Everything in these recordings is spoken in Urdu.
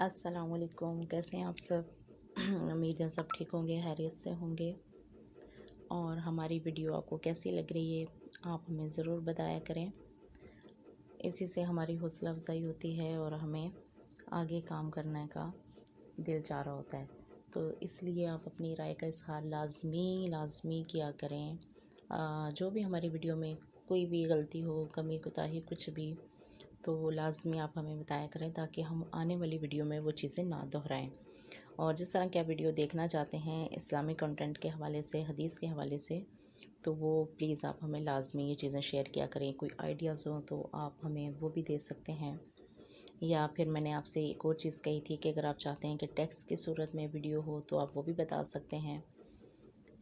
السلام علیکم، کیسے ہیں آپ سب؟ امید ہے سب ٹھیک ہوں گے، خیریت سے ہوں گے۔ اور ہماری ویڈیو آپ کو کیسی لگ رہی ہے آپ ہمیں ضرور بتایا کریں، اسی سے ہماری حوصلہ افزائی ہوتی ہے اور ہمیں آگے کام کرنے کا دل چاہ رہا ہوتا ہے۔ تو اس لیے آپ اپنی رائے کا اظہار لازمی کیا کریں۔ جو بھی ہماری ویڈیو میں کوئی بھی غلطی ہو، کمی کوتاہی کچھ بھی، تو وہ لازمی آپ ہمیں بتایا کریں تاکہ ہم آنے والی ویڈیو میں وہ چیزیں نہ دہرائیں۔ اور جس طرح کی آپ ویڈیو دیکھنا چاہتے ہیں اسلامی کنٹینٹ کے حوالے سے، حدیث کے حوالے سے، تو وہ پلیز آپ ہمیں لازمی یہ چیزیں شیئر کیا کریں۔ کوئی آئیڈیاز ہوں تو آپ ہمیں وہ بھی دے سکتے ہیں، یا پھر میں نے آپ سے ایک اور چیز کہی تھی کہ اگر آپ چاہتے ہیں کہ ٹیکسٹ کی صورت میں ویڈیو ہو تو آپ وہ بھی بتا سکتے ہیں۔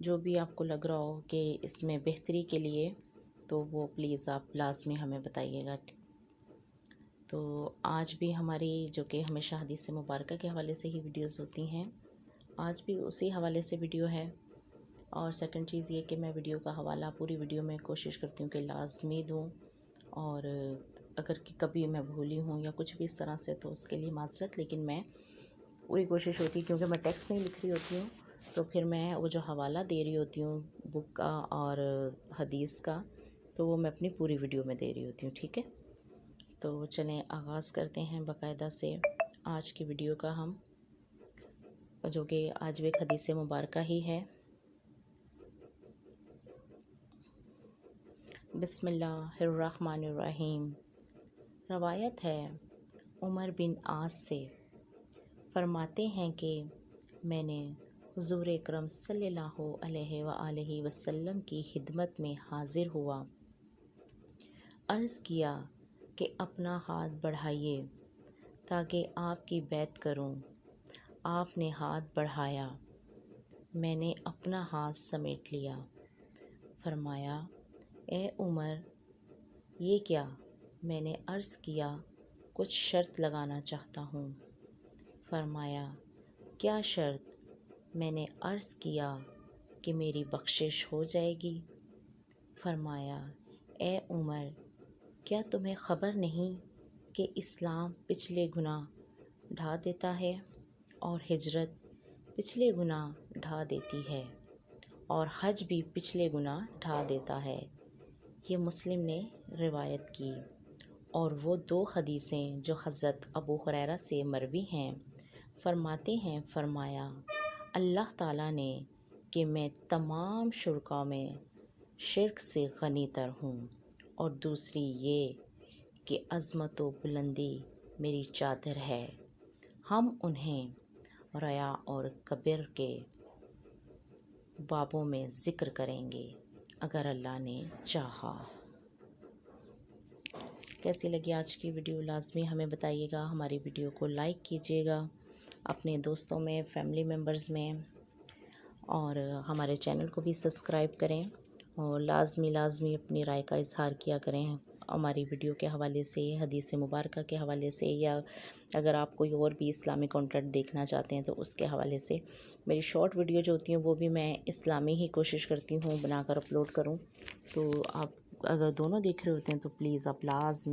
جو بھی آپ کو لگ رہا ہو کہ اس میں بہتری کے لیے، تو وہ پلیز آپ لازمی ہمیں بتائیے گا۔ تو آج بھی ہماری جو کہ ہمیشہ حدیث مبارکہ کے حوالے سے ہی ویڈیوز ہوتی ہیں، آج بھی اسی حوالے سے ویڈیو ہے۔ اور سیکنڈ چیز یہ کہ میں ویڈیو کا حوالہ پوری ویڈیو میں کوشش کرتی ہوں کہ لازمی دوں، اور اگر کبھی میں بھولی ہوں یا کچھ بھی اس طرح سے تو اس کے لیے معذرت، لیکن میں پوری کوشش ہوتی ہے کیونکہ میں ٹیکسٹ نہیں لکھ رہی ہوتی ہوں، تو پھر میں وہ جو حوالہ دے رہی ہوتی ہوں بک کا اور حدیث کا، تو وہ میں اپنی پوری ویڈیو میں دے رہی ہوتی ہوں، ٹھیک ہے؟ تو چلیں آغاز کرتے ہیں باقاعدہ سے آج کی ویڈیو کا، ہم جو کہ آج بھی ایک حدیث مبارکہ ہی ہے۔ بسم اللہ الرحمن الرحیم۔ روایت ہے عمر بن عاص سے، فرماتے ہیں کہ میں نے حضور اکرم صلی اللہ علیہ وآلہ وسلم کی خدمت میں حاضر ہوا، عرض کیا کہ اپنا ہاتھ بڑھائیے تاکہ آپ کی بیعت کروں۔ آپ نے ہاتھ بڑھایا، میں نے اپنا ہاتھ سمیٹ لیا۔ فرمایا اے عمر، یہ کیا؟ میں نے عرض کیا کچھ شرط لگانا چاہتا ہوں۔ فرمایا کیا شرط؟ میں نے عرض کیا کہ میری بخشش ہو جائے گی۔ فرمایا اے عمر، کیا تمہیں خبر نہیں کہ اسلام پچھلے گناہ ڈھا دیتا ہے اور ہجرت پچھلے گناہ ڈھا دیتی ہے، اور حج بھی پچھلے گناہ ڈھا دیتا ہے؟ یہ مسلم نے روایت کی۔ اور وہ دو حدیثیں جو حضرت ابو ہریرہ سے مروی ہیں، فرماتے ہیں، فرمایا اللہ تعالیٰ نے کہ میں تمام شرکاء میں شرک سے غنی تر ہوں، اور دوسری یہ کہ عظمت و بلندی میری چادر ہے۔ ہم انہیں ریا اور کبر کے بابوں میں ذکر کریں گے اگر اللہ نے چاہا۔ کیسی لگی آج کی ویڈیو لازمی ہمیں بتائیے گا۔ ہماری ویڈیو کو لائک کیجیے گا اپنے دوستوں میں، فیملی ممبرز میں، اور ہمارے چینل کو بھی سبسکرائب کریں، اور لازمی اپنی رائے کا اظہار کیا کریں ہماری ویڈیو کے حوالے سے، حدیث مبارکہ کے حوالے سے، یا اگر آپ کوئی اور بھی اسلامی کنٹینٹ دیکھنا چاہتے ہیں تو اس کے حوالے سے۔ میری شارٹ ویڈیو جو ہوتی ہیں وہ بھی میں اسلامی ہی کوشش کرتی ہوں بنا کر اپلوڈ کروں، تو آپ اگر دونوں دیکھ رہے ہوتے ہیں تو پلیز آپ لازمی